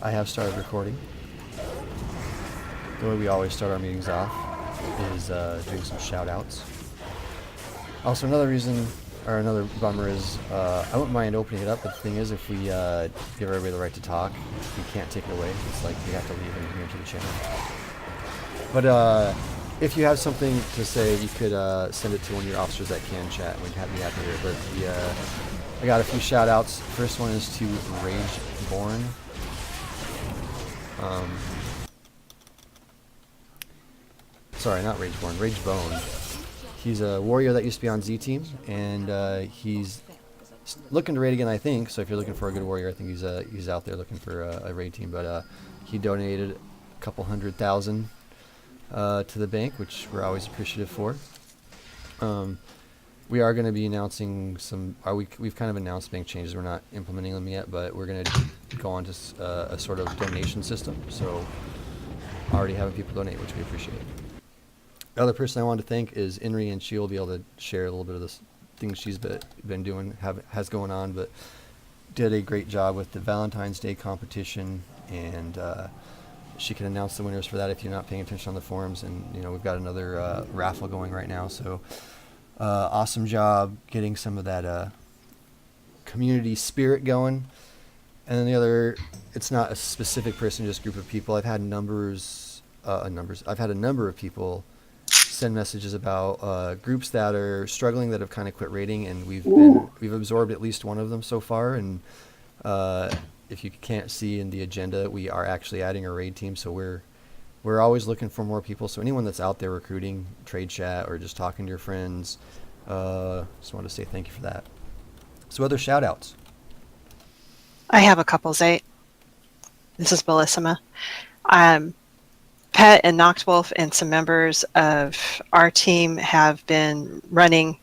I have started recording. The way we always start our meetings off is doing some shout outs. Also, another reason, or another bummer is I wouldn't mind opening it up, but the thing is, if we give everybody the right to talk, we can't take it away. It's like we have to leave and here to the channel. But if you have something to say, you could send it to one of your officers that can chat, and we'd be happy to hear it. But I got a few shout outs. First one is to Rageborn. Sorry, not Rageborn, Ragebone. He's a warrior that used to be on Z Team, and he's looking to raid again, I think. So if you're looking for a good warrior, I think he's out there looking for a raid team. But he donated a couple 100,000 to the bank, which we're always appreciative for. We are going to be announcing some. We've kind of announced bank changes. We're not implementing them yet, but we're going to go on to a sort of donation system. So already having people donate, which we appreciate. The other person I wanted to thank is Inri, and she'll be able to share a little bit of the things she's been doing, has going on, but did a great job with the Valentine's Day competition, and she can announce the winners for that if you're not paying attention on the forums. And we've got another raffle going right now, so awesome job getting some of that community spirit going. And then the other, it's not a specific person, just a group of people. I've had I've had a number of people send messages about groups that are struggling, that have kind of quit raiding, and we've absorbed at least one of them so far. And if you can't see in the agenda, we are actually adding a raid team, so we're always looking for more people. So anyone that's out there recruiting, trade chat, or just talking to your friends, just want to say thank you for that. So other shout outs. I have a couple, Zay. This is Bellissima. Pet and Noctwolf and some members of our team have been running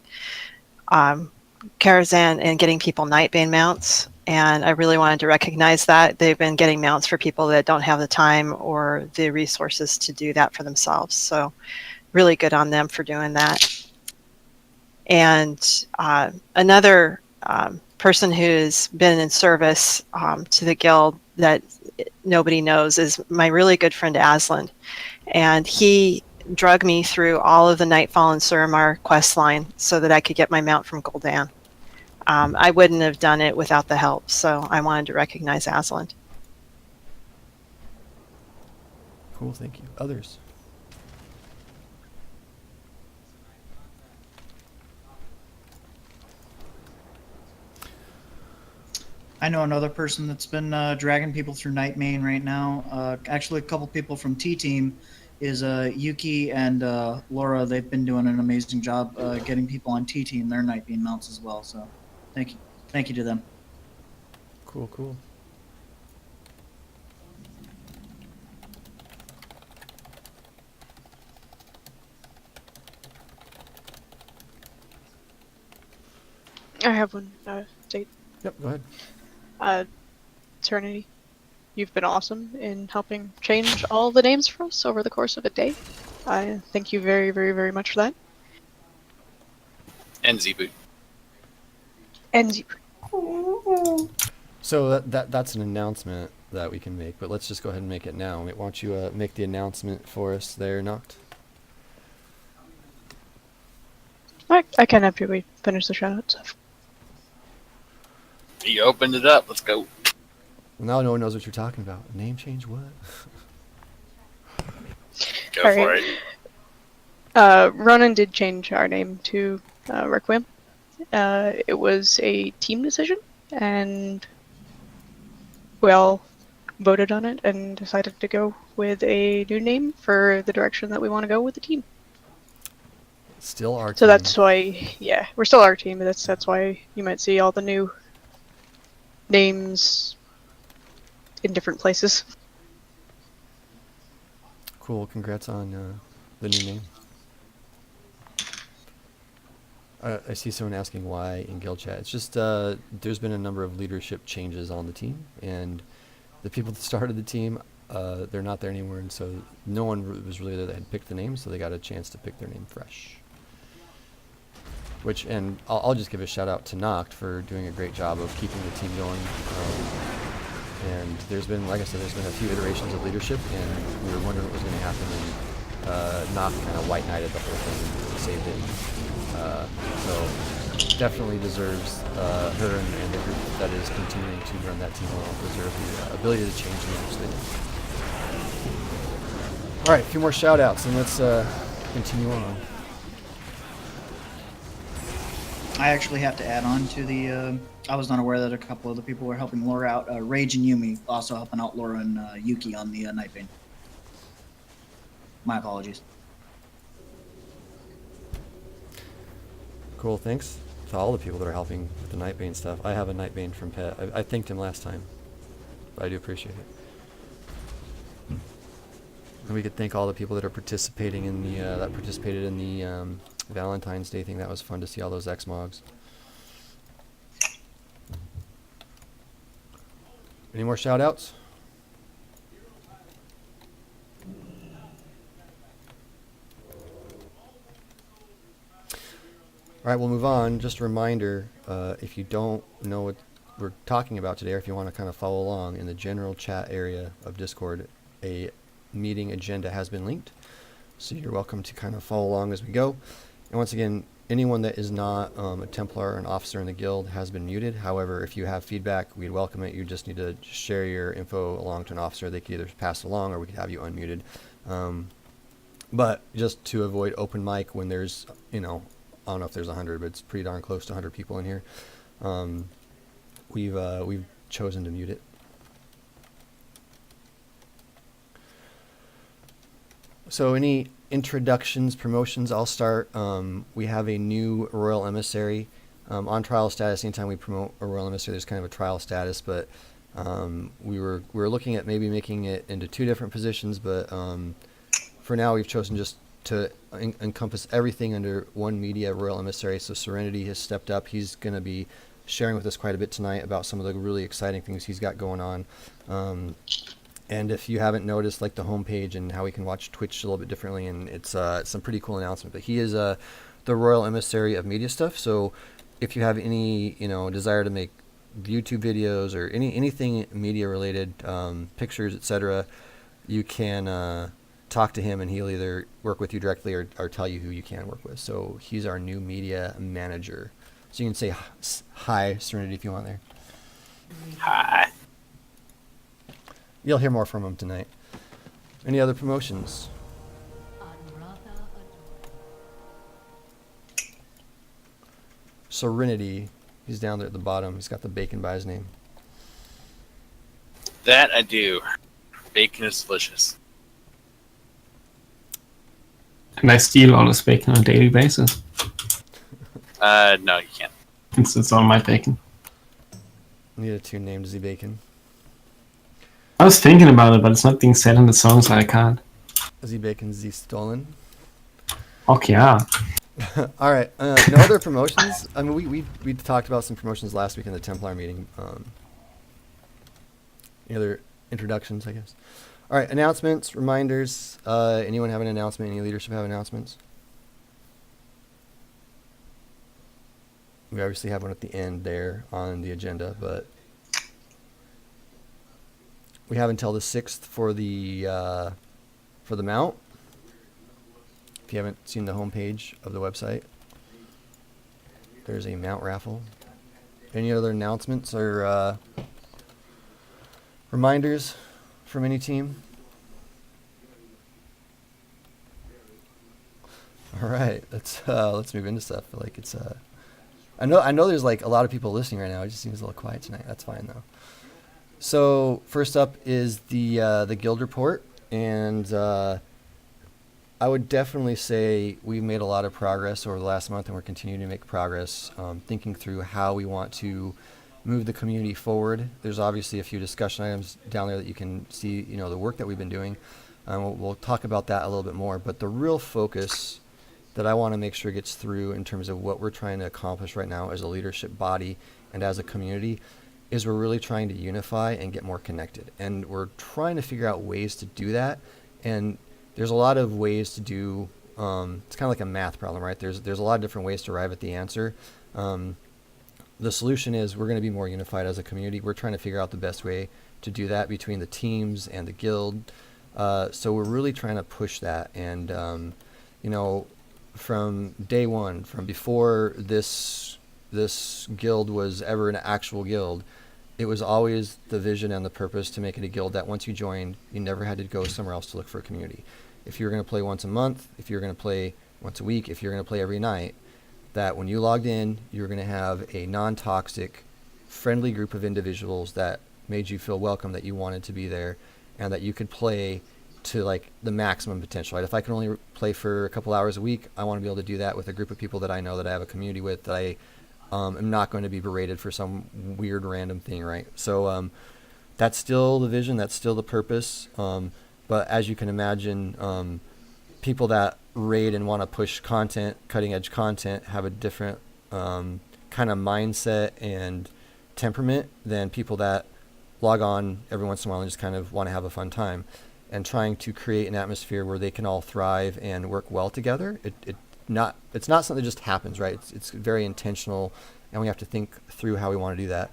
Karazhan and getting people Nightbane mounts, and I really wanted to recognize that. They've been getting mounts for people that don't have the time or the resources to do that for themselves, so really good on them for doing that. And another person who's been in service to the guild that nobody knows is my really good friend Aslan, and he drug me through all of the Nightfall and Suramar quest line so that I could get my mount from Gul'dan. I wouldn't have done it without the help, so I wanted to recognize Aslan. Cool, thank you. Others. I know another person that's been dragging people through Nightmane right now. Actually, a couple people from T-Team is Yuki and Laura. They've been doing an amazing job getting people on T-Team their Nightbane mounts as well. So thank you to them. Cool. I have one. State. Yep, go ahead. Serenity, you've been awesome in helping change all the names for us over the course of a day. I thank you very, very, very much for that. And Z-Boot. So that's an announcement that we can make, but let's just go ahead and make it now. Why don't you make the announcement for us there, Noct? I can after we finish the shoutouts. You opened it up. Let's go. Well, now no one knows what you're talking about. Name change what? Go All for right. it. Ronan did change our name to Requiem. It was a team decision, and we all voted on it and decided to go with a new name for the direction that we want to go with the team. Still our team. So that's why, yeah, we're still our team. That's why you might see all the new names in different places. Cool. Congrats on the new name. I see someone asking why in guild chat. It's just there's been a number of leadership changes on the team, and the people that started the team, they're not there anymore, and so no one was really there that had picked the name, so they got a chance to pick their name fresh. Which, and I'll just give a shout out to Noct for doing a great job of keeping the team going, and there's been, like I said, there's been a few iterations of leadership, and we were wondering what was going to happen, and Knock kind of white knighted the whole thing and saved it. So definitely deserves her and the group that is continuing to run that team well deserve the ability to change leaders. All right, a few more shout outs, and let's continue on. I actually have to add on to the. I was not aware that a couple of the people were helping Laura out. Rage and Yumi also helping out Laura and Yuki on the Nightbane. My apologies. Cool, thanks to all the people that are helping with the Nightbane stuff. I have a Nightbane from Pet. I thanked him last time, but I do appreciate it. And we could thank all the people that are participating in the that participated in the Valentine's Day thing. That was fun to see all those Xmogs. Any more shout outs? All right, we'll move on. Just a reminder, if you don't know what we're talking about today, or if you want to kind of follow along, in the general chat area of Discord, a meeting agenda has been linked. So you're welcome to kind of follow along as we go. And once again, anyone that is not a Templar or an officer in the guild has been muted. However, if you have feedback, we'd welcome it. You just need to share your info along to an officer. They could either pass it along or we could have you unmuted. But just to avoid open mic when there's, you know, I don't know if there's 100, but it's pretty darn close to 100 people in here. We've chosen to mute it. So any introductions, promotions? I'll start. We have a new Royal Emissary on trial status. Anytime we promote a Royal Emissary, there's kind of a trial status, but we were looking at maybe making it into 2 different positions, but for now we've chosen just to encompass everything under one media Royal Emissary. So Serenity has stepped up. He's going to be sharing with us quite a bit tonight about some of the really exciting things he's got going on. And if you haven't noticed, like the homepage and how we can watch Twitch a little bit differently, and it's some pretty cool announcement. But he is the Royal Emissary of media stuff. So if you have any desire to make YouTube videos or anything media related, pictures, etc., you can talk to him, and he'll either work with you directly or tell you who you can work with. So he's our new media manager. So you can say hi, Serenity, if you want there. Hi. You'll hear more from him tonight. Any other promotions? Serenity, he's down there at the bottom. He's got the bacon by his name. That I do. Bacon is delicious. And I steal all this bacon on a daily basis. No, you can't. It's all my bacon. Need a tune named Z Bacon. I was thinking about it, but it's not being said in the song, so I can't. Z Bacon, Z Stolen. Okay, yeah. All right. No other promotions. I mean, we talked about some promotions last week in the Templar meeting. Any other introductions, I guess? All right. Announcements, reminders. Anyone have an announcement? Any leadership have announcements? We obviously have one at the end there on the agenda, but we have until the 6th for the mount. If you haven't seen the homepage of the website, there's a mount raffle. Any other announcements or reminders from any team? All right, let's move into stuff. I feel like it's I know there's like a lot of people listening right now. It just seems a little quiet tonight. That's fine though. So first up is the guild report, and I would definitely say we've made a lot of progress over the last month, and we're continuing to make progress, thinking through how we want to move the community forward. There's obviously a few discussion items down there that you can see, the work that we've been doing. We'll talk about that a little bit more, but the real focus that I want to make sure gets through in terms of what we're trying to accomplish right now as a leadership body and as a community is we're really trying to unify and get more connected. And we're trying to figure out ways to do that. And there's a lot of ways to do, it's kind of like a math problem, right? There's a lot of different ways to arrive at the answer. The solution is we're going to be more unified as a community. We're trying to figure out the best way to do that between the teams and the guild. So we're really trying to push that. And, you know, from day one, from before this guild was ever an actual guild, it was always the vision and the purpose to make it a guild that once you joined, you never had to go somewhere else to look for a community. If you were going to play once a month, if you were going to play once a week, if you're going to play every night, that when you logged in, you were going to have a non-toxic, friendly group of individuals that made you feel welcome, that you wanted to be there, and that you could play to like the maximum potential. Right? If I can only play for a couple hours a week, I want to be able to do that with a group of people that I know, that I have a community with, that I am not going to be berated for some weird random thing, right? So that's still the vision, that's still the purpose. But as you can imagine, people that raid and want to push content, cutting edge content, have a different kind of mindset and temperament than people that log on every once in a while and just kind of want to have a fun time. And trying to create an atmosphere where they can all thrive and work well together. It's not something that just happens, right? It's very intentional, and we have to think through how we want to do that.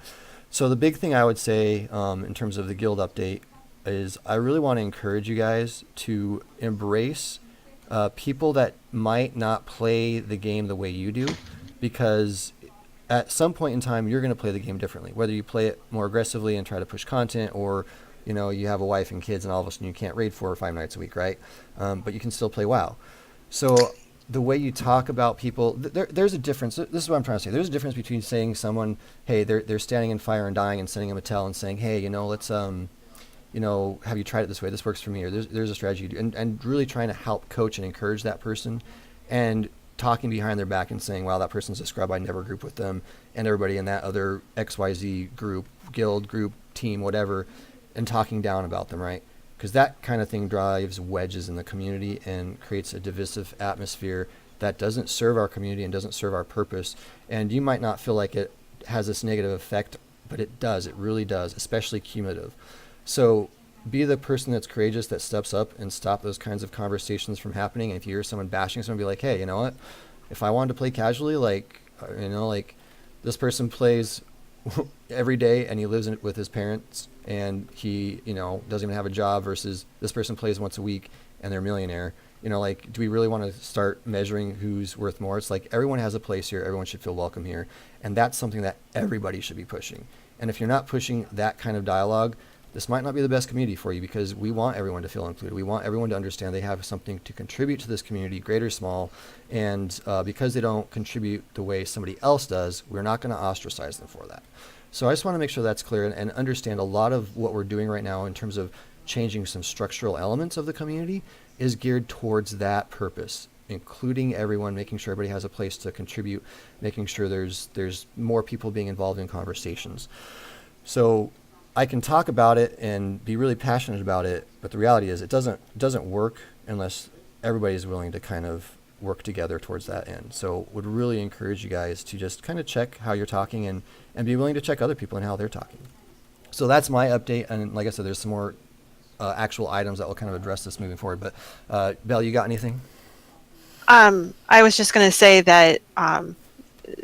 So the big thing I would say in terms of the guild update is I really want to encourage you guys to embrace people that might not play the game the way you do, because at some point in time you're going to play the game differently, whether you play it more aggressively and try to push content, or you know, you have a wife and kids and all of a sudden you can't raid 4 or 5 nights a week, right? But you can still play WoW. So the way you talk about people, there's a difference. This is what I'm trying to say. There's a difference between saying someone, hey, they're standing in fire and dying, and sending them a tell and saying, hey, you know, let's, you know, have you tried it this way? This works for me, or there's a strategy you do. And really trying to help coach and encourage that person, and talking behind their back and saying, wow, that person's a scrub, I never group with them, and everybody in that other XYZ group, guild, group, team, whatever, and talking down about them, right? Because that kind of thing drives wedges in the community and creates a divisive atmosphere that doesn't serve our community and doesn't serve our purpose. And you might not feel like it has this negative effect, but it does. It really does, especially cumulative. So be the person that's courageous, that steps up and stop those kinds of conversations from happening. And if you hear someone bashing someone, be like, hey, you know what? If I wanted to play casually, like, you know, like this person plays every day and he lives with his parents and he, you know, doesn't even have a job, versus this person plays once a week and they're a millionaire. You know, like, do we really want to start measuring who's worth more? It's like everyone has a place here. Everyone should feel welcome here. And that's something that everybody should be pushing. And if you're not pushing that kind of dialogue, this might not be the best community for you, because we want everyone to feel included. We want everyone to understand they have something to contribute to this community, great or small. And because they don't contribute the way somebody else does, we're not going to ostracize them for that. So I just want to make sure that's clear, and understand a lot of what we're doing right now in terms of changing some structural elements of the community is geared towards that purpose, including everyone, making sure everybody has a place to contribute, making sure there's more people being involved in conversations. So I can talk about it and be really passionate about it, but the reality is it doesn't work unless everybody is willing to kind of work together towards that end. So would really encourage you guys to just kind of check how you're talking, and be willing to check other people and how they're talking. So that's my update. And like I said, there's some more actual items that will kind of address this moving forward. But Belle, you got anything? I was just going to say that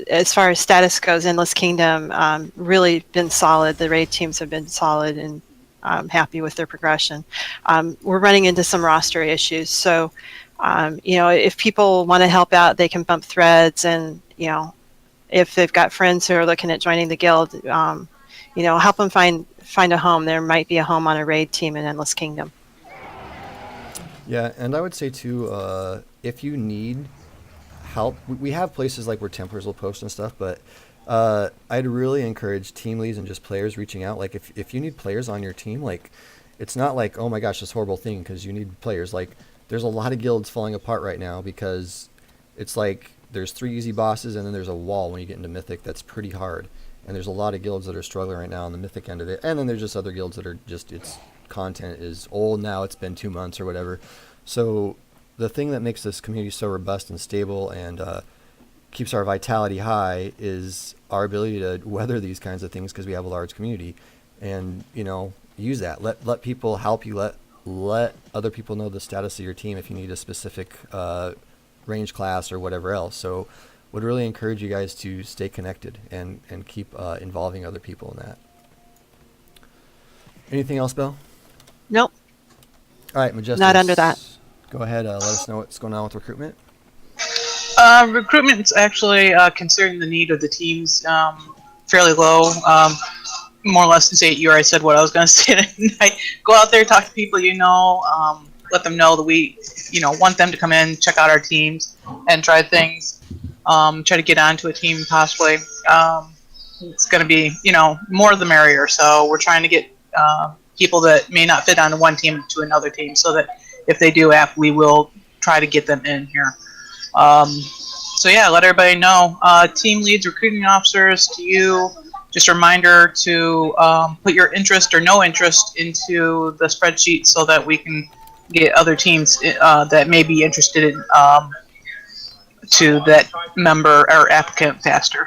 as far as status goes, Endless Kingdom really been solid. The raid teams have been solid, and I'm happy with their progression. We're running into some roster issues, so you know, if people want to help out, they can bump threads, and you know, if they've got friends who are looking at joining the guild, you know, help them find a home. There might be a home on a raid team in Endless Kingdom. Yeah, and I would say too, if you need help, we have places like where Templars will post and stuff, but I'd really encourage team leads and just players reaching out. Like if you need players on your team, like it's not like, oh my gosh, this horrible thing because you need players. Like there's a lot of guilds falling apart right now because it's like there's 3 easy bosses and then there's a wall when you get into Mythic that's pretty hard. And there's a lot of guilds that are struggling right now on the Mythic end of it. And then there's just other guilds that are just, its content is old now, it's been 2 months or whatever. So the thing that makes this community so robust and stable and keeps our vitality high is our ability to weather these kinds of things, because we have a large community. And, you know, use that. Let people help you. Let other people know the status of your team if you need a specific range class or whatever else. So would really encourage you guys to stay connected and keep involving other people in that. Anything else, Bill? Nope. All right, Majestic. Not under that. Go ahead. Let us know what's going on with recruitment. Recruitment's actually, considering the need of the teams, fairly low. More or less to say, you already said what I was going to say tonight. Go out there, talk to people you know, let them know that we, want them to come in, check out our teams, and try things. Try to get onto a team possibly. It's going to be, more the merrier. So we're trying to get people that may not fit on one team to another team, so that if they do app, we will try to get them in here. So yeah, let everybody know. Team leads, recruiting officers, to you, just a reminder to put your interest or no interest into the spreadsheet so that we can get other teams that may be interested in, to that member or applicant faster.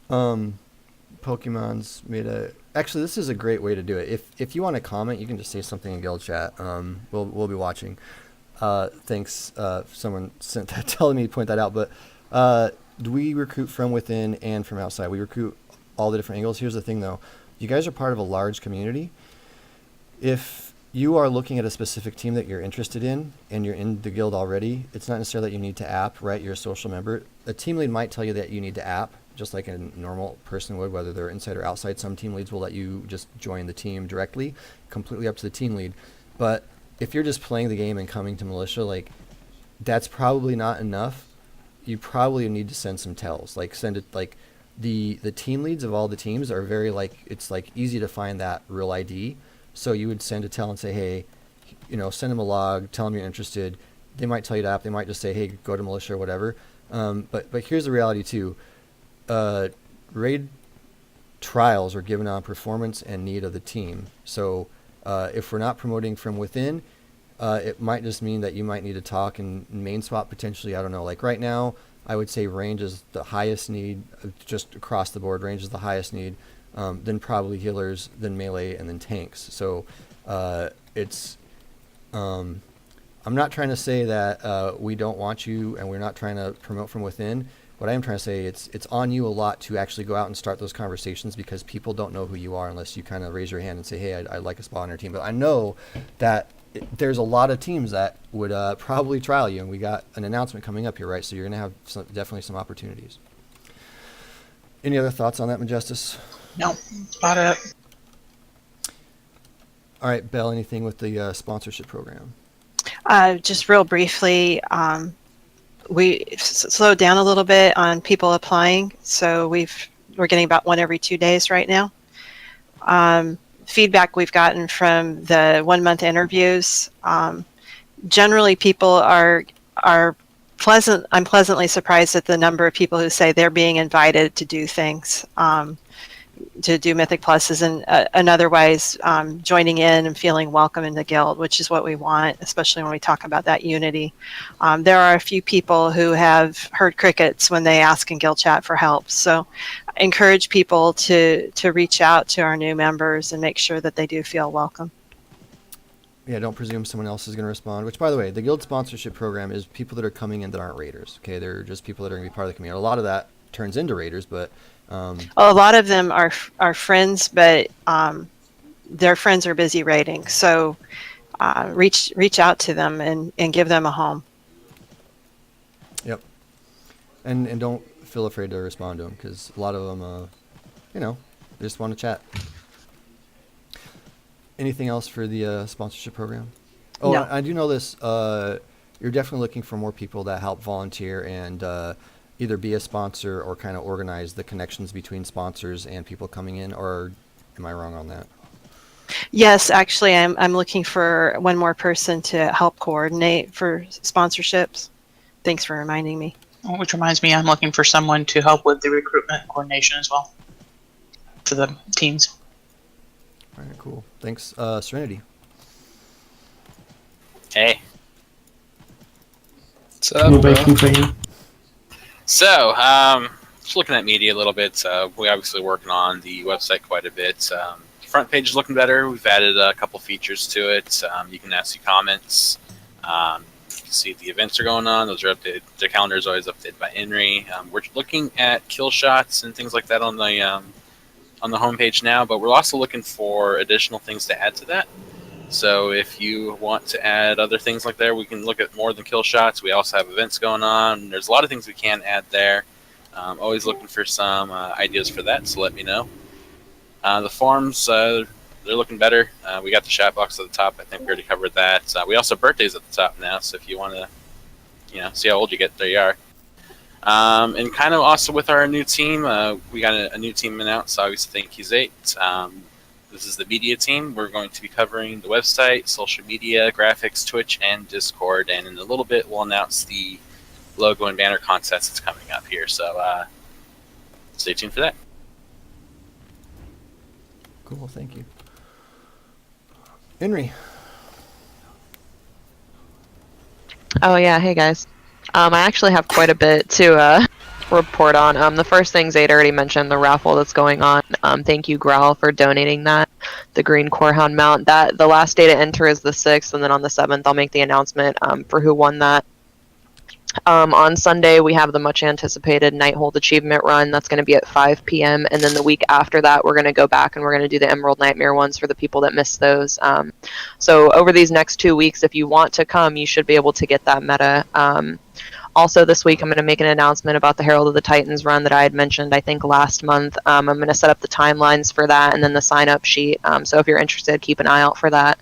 Pokemon's made a. Actually, this is a great way to do it. If you want to comment, you can just say something in guild chat. We'll be watching. Thanks. Someone sent that telling me to point that out. But we recruit from within and from outside. We recruit all the different angles. Here's the thing, though. You guys are part of a large community. If you are looking at a specific team that you're interested in and you're in the guild already, it's not necessarily that you need to app, right? You're a social member. A team lead might tell you that you need to app, just like a normal person would, whether they're inside or outside. Some team leads will let you just join the team directly, completely up to the team lead. But if you're just playing the game and coming to militia, like, that's probably not enough. You probably need to send some tells, like send it, like the team leads of all the teams are very, like, it's like easy to find that real ID. So you would send a tell and say, hey, send them a log, tell them you're interested. They might tell you to app. They might just say, hey, go to militia or whatever. But here's the reality too. Raid trials are given on performance and need of the team. So if we're not promoting from within, it might just mean that you might need to talk in main spot potentially. I don't know. Like right now, I would say range is the highest need, just across the board. Range is the highest need, then probably healers, then melee, and then tanks. So it's. I'm not trying to say that we don't want you and we're not trying to promote from within. What I am trying to say, it's on you a lot to actually go out and start those conversations, because people don't know who you are unless you kind of raise your hand and say, hey, I'd like a spot on your team. But I know that there's a lot of teams that would probably trial you, and we got an announcement coming up here, right? So you're going to have definitely some opportunities. Any other thoughts on that, Majestus? No, that's about it. All right, Belle, anything with the sponsorship program? Just real briefly, we slowed down a little bit on people applying, so we're getting about one every 2 days right now. Feedback we've gotten from the 1 month interviews, generally people are pleasant. I'm pleasantly surprised at the number of people who say they're being invited to do things, to do Mythic Pluses and otherwise joining in and feeling welcome in the guild, which is what we want, especially when we talk about that unity. There are a few people who have heard crickets when they ask in guild chat for help. So I encourage people to reach out to our new members and make sure that they do feel welcome. Yeah, don't presume someone else is going to respond. Which, by the way, the guild sponsorship program is people that are coming in that aren't raiders. Okay, they're just people that are going to be part of the community. A lot of that turns into raiders, but a lot of them are friends, but their friends are busy raiding. So reach out to them and give them a home. Yep. And don't feel afraid to respond to them, because a lot of them, they just want to chat. Anything else for the sponsorship program? Oh, No. I do know this. You're definitely looking for more people that help volunteer and either be a sponsor or kind of organize the connections between sponsors and people coming in, or am I wrong on that? Yes, actually, I'm looking for one more person to help coordinate for sponsorships. Thanks for reminding me. Which reminds me, I'm looking for someone to help with the recruitment coordination as well for the teams. All right, cool. Thanks, Serenity. Hey. What's up, Nobody bro? complain. So, just looking at media a little bit. We're obviously working on the website quite a bit. Front page is looking better. We've added a couple features to it. You can ask your comments. You can see the events are going on. Those are updated. The calendar is always updated by Henry. We're looking at kill shots and things like that on the on the homepage now, but we're also looking for additional things to add to that. So if you want to add other things like there, we can look at more than kill shots. We also have events going on. There's a lot of things we can add there. Always looking for some ideas for that, so let me know. The forums, they're looking better. We got the chat box at the top. I think we already covered that. We also have birthdays at the top now, so if you want to, see how old you get, there you are. And kind of also with our new team, we got a new team announced. Obviously, thank you, Zate. This is the media team. We're going to be covering the website, social media, graphics, Twitch, and Discord. And in a little bit, we'll announce the logo and banner contest that's coming up here. So stay tuned for that. Cool, thank you. Henry. Oh yeah, hey guys. I actually have quite a bit to report on. The first thing Zaid already mentioned, the raffle that's going on. Thank you, Growl, for donating that. The Green Corehound mount. That the last day to enter is the 6th, and then on the 7th I'll make the announcement for who won that. On Sunday we have the much anticipated Nighthold achievement run. That's going to be at 5 p.m. and then the week after that we're going to go back and we're going to do the Emerald Nightmare ones for the people that missed those. So over these next 2 weeks, if you want to come, you should be able to get that meta. Also this week, I'm going to make an announcement about the Herald of the Titans run that I had mentioned, I think, last month. I'm going to set up the timelines for that and then the sign-up sheet. So if you're interested, keep an eye out for that.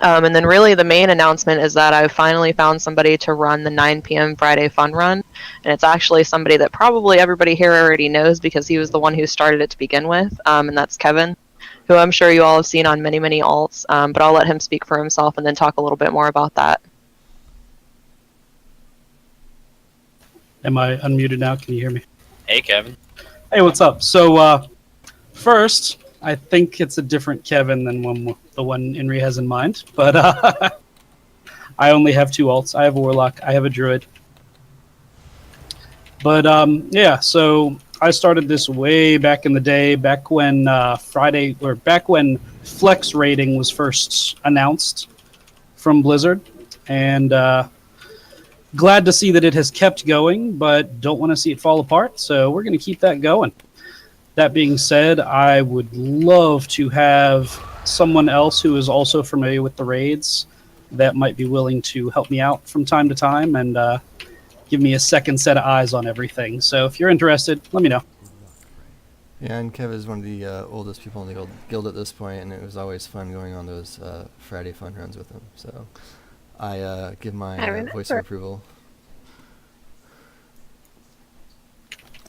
And then really the main announcement is that I've finally found somebody to run the 9 p.m. Friday fun run. And it's actually somebody that probably everybody here already knows because he was the one who started it to begin with. And that's Kevin, who I'm sure you all have seen on many, many alts. But I'll let him speak for himself and then talk a little bit more about that. Am I unmuted now? Can you hear me? Hey, Kevin. Hey, what's up? So, first, I think it's a different Kevin than the one Inri has in mind, but I only have 2 alts. I have a Warlock, I have a Druid. But, yeah, so I started this way back in the day, back when back when Flex rating was first announced from Blizzard, and glad to see that it has kept going, but don't want to see it fall apart, so we're going to keep that going. That being said, I would love to have someone else who is also familiar with the raids that might be willing to help me out from time to time and give me a second set of eyes on everything. So if you're interested, let me know. Yeah, and Kev is one of the oldest people in the guild at this point, and it was always fun going on those Friday fun runs with him. So I give my voice of approval.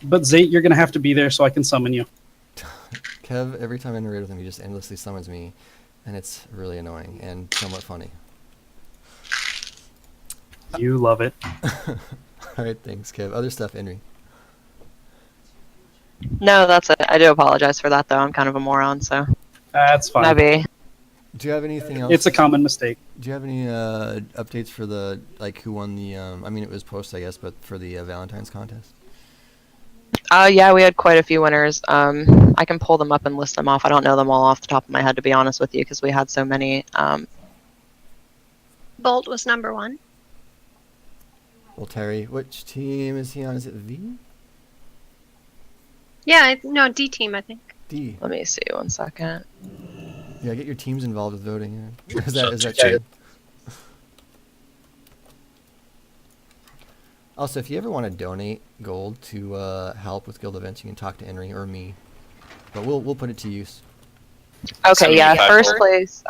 But Zate, you're going to have to be there so I can summon you. Kev, every time I raid with him, he just endlessly summons me, and it's really annoying and somewhat funny. You love it. All right, thanks, Kev. Other stuff, Henry. No, that's it. I do apologize for that, though. I'm kind of a moron, so That's fine. maybe. Do you have anything else? It's a common mistake. Do you have any updates for the, who won the, I mean, it was post, I guess, but for the Valentine's contest? Yeah, we had quite a few winners. I can pull them up and list them off. I don't know them all off the top of my head, to be honest with you, because we had so many. Bolt was number 1. Well, Terry, which team is he on? Is it V? Yeah, no, D team, I think. D. Let me see, 1 second. Yeah, get your teams involved with voting. Yeah. Is that true? Also, if you ever want to donate gold to help with guild events, you can talk to Henry or me. But we'll put it to use. Okay, yeah. 75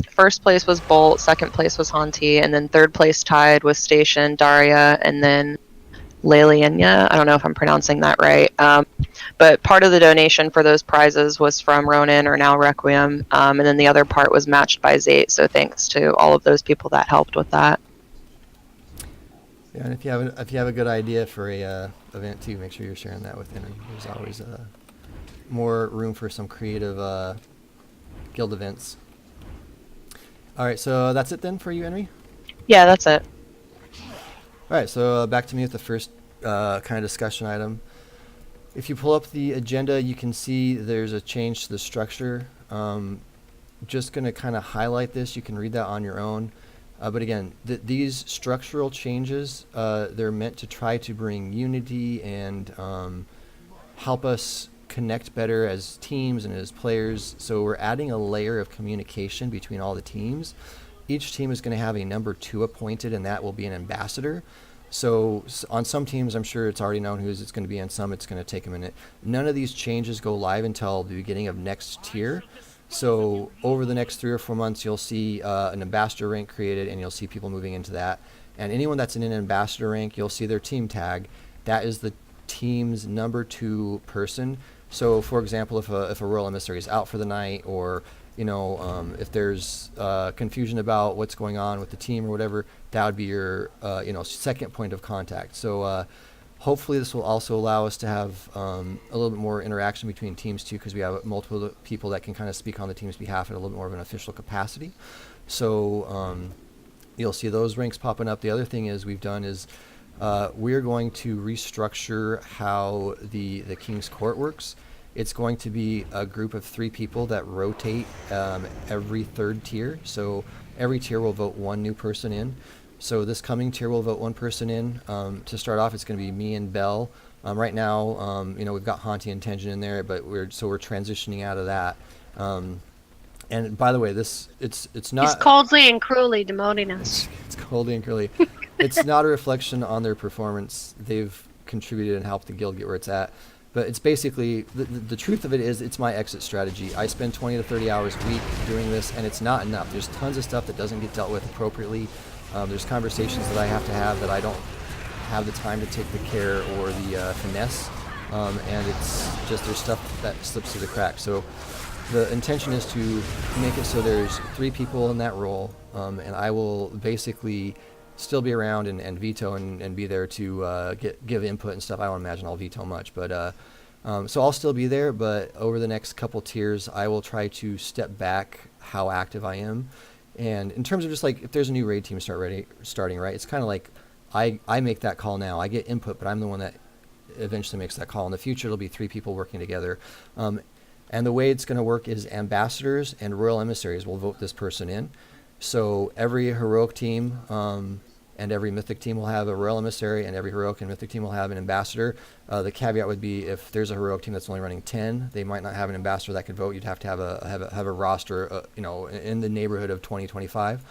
First place was Bolt. Second place was Hanti, and then third place tied with Station, Daria, and then Lelianya. I don't know if I'm pronouncing that right. But part of the donation for those prizes was from Ronin, or now Requiem, and then the other part was matched by Zate. So thanks to all of those people that helped with that. Yeah, and if you have a good idea for a event too, make sure you're sharing that with Henry. There's always more room for some creative guild events. All right, so that's it then for you, Henry? Yeah, that's it. All right, so back to me with the first kind of discussion item. If you pull up the agenda, you can see there's a change to the structure. Just going to kind of highlight this. You can read that on your own. But again, these structural changes, they're meant to try to bring unity and help us connect better as teams and as players. So we're adding a layer of communication between all the teams. Each team is going to have a number 2 appointed, and that will be an ambassador. So on some teams, I'm sure it's already known who's it's going to be. On some, it's going to take a minute. None of these changes go live until the beginning of next tier. So over the next 3 or 4 months, you'll see an ambassador rank created, and you'll see people moving into that. And anyone that's in an ambassador rank, you'll see their team tag. That is the team's number 2 person. So for example, if a royal emissary is out for the night, or if there's confusion about what's going on with the team or whatever, that would be your second point of contact. So hopefully this will also allow us to have a little bit more interaction between teams too, because we have multiple people that can kind of speak on the team's behalf at a little bit more of an official capacity. So you'll see those ranks popping up. The other thing is we've done is we're going to restructure how the King's Court works. It's going to be a group of 3 people that rotate every 3rd tier. So every tier will vote 1 new person in. So this coming tier will vote 1 person in. To start off, it's going to be me and Belle. Right now, we've got Haunty and Tenjin in there, but we're transitioning out of that. And by the way, it's not. He's coldly and cruelly demoting us. It's coldly and cruelly. It's not a reflection on their performance. They've contributed and helped the guild get where it's at. But it's basically, the truth of it is, it's my exit strategy. I spend 20 to 30 hours a week doing this, and it's not enough. There's tons of stuff that doesn't get dealt with appropriately. There's conversations that I have to have that I don't have the time to take the care or the finesse. And it's just, there's stuff that slips through the cracks. So the intention is to make it so there's 3 people in that role, and I will basically still be around and veto and be there to give input and stuff. I don't imagine I'll veto much, but so I'll still be there, but over the next couple tiers, I will try to step back how active I am. And in terms of just like, if there's a new raid team starting, right, it's kind of like I make that call now. I get input, but I'm the one that eventually makes that call. In the future, it'll be 3 people working together. And the way it's going to work is ambassadors and royal emissaries will vote this person in. So every heroic team and every mythic team will have a royal emissary, and every heroic and mythic team will have an ambassador. The caveat would be if there's a heroic team that's only running 10, they might not have an ambassador that could vote. You'd have to have a roster, in the neighborhood of 20, 25.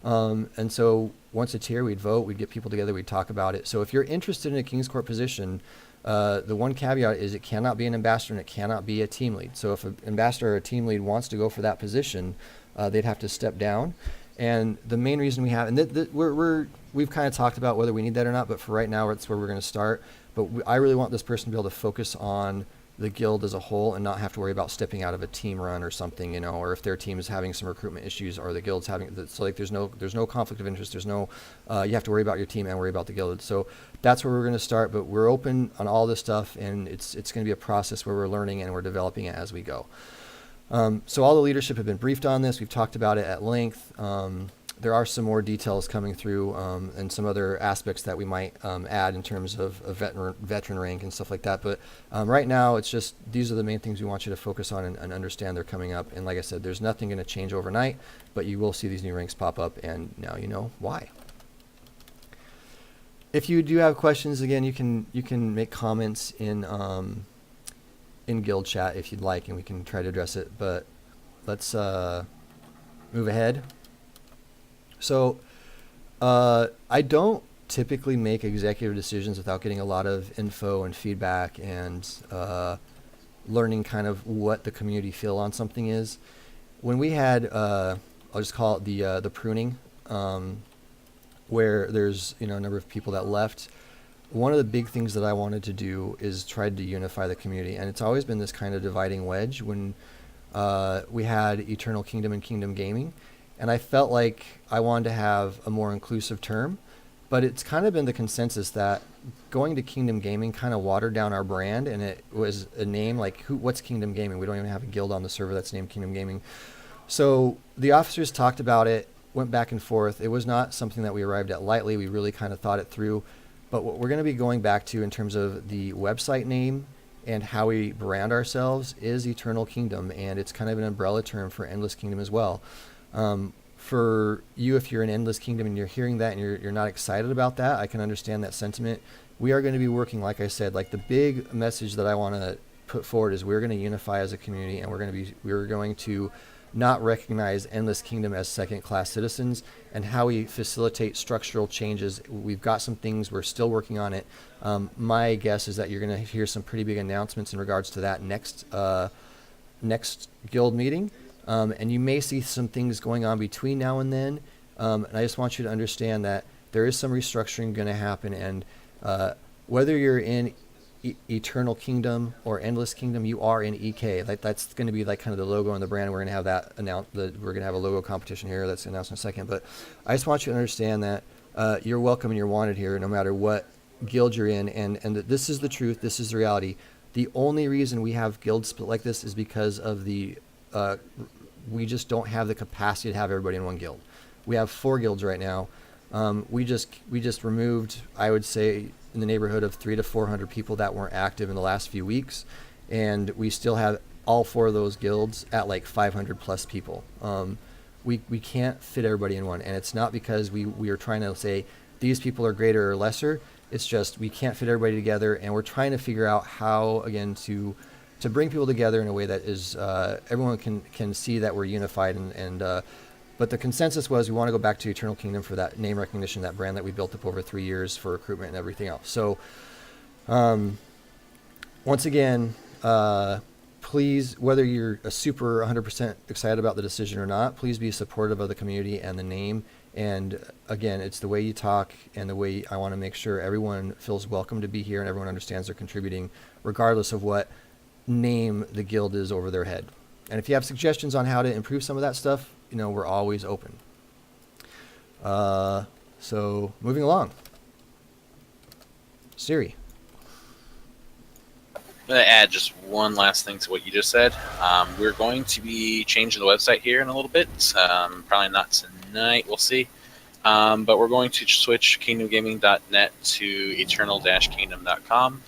And so once a tier, we'd vote, we'd get people together, we'd talk about it. So if you're interested in a King's Court position, the one caveat is it cannot be an ambassador and it cannot be a team lead. So if an ambassador or a team lead wants to go for that position, they'd have to step down. And the main reason we have, and we've kind of talked about whether we need that or not, but for right now, that's where we're going to start. But I really want this person to be able to focus on the guild as a whole and not have to worry about stepping out of a team run or something, or if their team is having some recruitment issues or the guild's having, so like there's no conflict of interest. There's no, you have to worry about your team and worry about the guild. So that's where we're going to start, but we're open on all this stuff, and it's going to be a process where we're learning and we're developing it as we go. So all the leadership have been briefed on this. We've talked about it at length. There are some more details coming through and some other aspects that we might add in terms of a veteran rank and stuff like that. But right now, it's just these are the main things we want you to focus on and understand they're coming up. And like I said, there's nothing going to change overnight, but you will see these new ranks pop up, and now you know why. If you do have questions, again, you can make comments in guild chat if you'd like, and we can try to address it. But let's move ahead. So I don't typically make executive decisions without getting a lot of info and feedback and learning kind of what the community feel on something is. When we had, I'll just call it the pruning, where there's a number of people that left. One of the big things that I wanted to do is try to unify the community, and it's always been this kind of dividing wedge when we had Eternal Kingdom and Kingdom Gaming. And I felt like I wanted to have a more inclusive term, but it's kind of been the consensus that going to Kingdom Gaming kind of watered down our brand, and it was a name like, what's Kingdom Gaming? We don't even have a guild on the server that's named Kingdom Gaming. So the officers talked about it, went back and forth. It was not something that we arrived at lightly. We really kind of thought it through. But what we're going to be going back to in terms of the website name and how we brand ourselves is Eternal Kingdom, and it's kind of an umbrella term for Endless Kingdom as well. For you, if you're in Endless Kingdom and you're hearing that and you're not excited about that, I can understand that sentiment. We are going to be working, like I said, like the big message that I want to put forward is we're going to unify as a community, and we're going to not recognize Endless Kingdom as second-class citizens, and how we facilitate structural changes. We've got some things, we're still working on it. My guess is that you're going to hear some pretty big announcements in regards to that next guild meeting, and you may see some things going on between now and then. And I just want you to understand that there is some restructuring going to happen, and whether you're in Eternal Kingdom or Endless Kingdom, you are in EK. That's going to be like kind of the logo and the brand. We're going to have that announced. We're going to have a logo competition here. That's announced in a second. But I just want you to understand that you're welcome and you're wanted here, no matter what guild you're in, and that this is the truth. This is the reality. The only reason we have guilds split like this is because of the we just don't have the capacity to have everybody in one guild. We have 4 guilds right now. We just removed, I would say, in the neighborhood of 300 to 400 people that weren't active in the last few weeks, and we still have all 4 of those guilds at like 500 plus people. We can't fit everybody in one, and it's not because we are trying to say these people are greater or lesser. It's just we can't fit everybody together, and we're trying to figure out how, again, to bring people together in a way that is everyone can see that we're unified, but the consensus was we want to go back to Eternal Kingdom for that name recognition, that brand that we built up over 3 years for recruitment and everything else. So once again, please, whether you're a super 100% excited about the decision or not, please be supportive of the community and the name. And again, it's the way you talk and the way I want to make sure everyone feels welcome to be here and everyone understands they're contributing, regardless of what name the guild is over their head. And if you have suggestions on how to improve some of that stuff, we're always open. So moving along. Siri. I'm going to add just one last thing to what you just said. We're going to be changing the website here in a little bit. Probably not tonight. We'll see. But we're going to switch kingdomgaming.net to eternal-kingdom.com.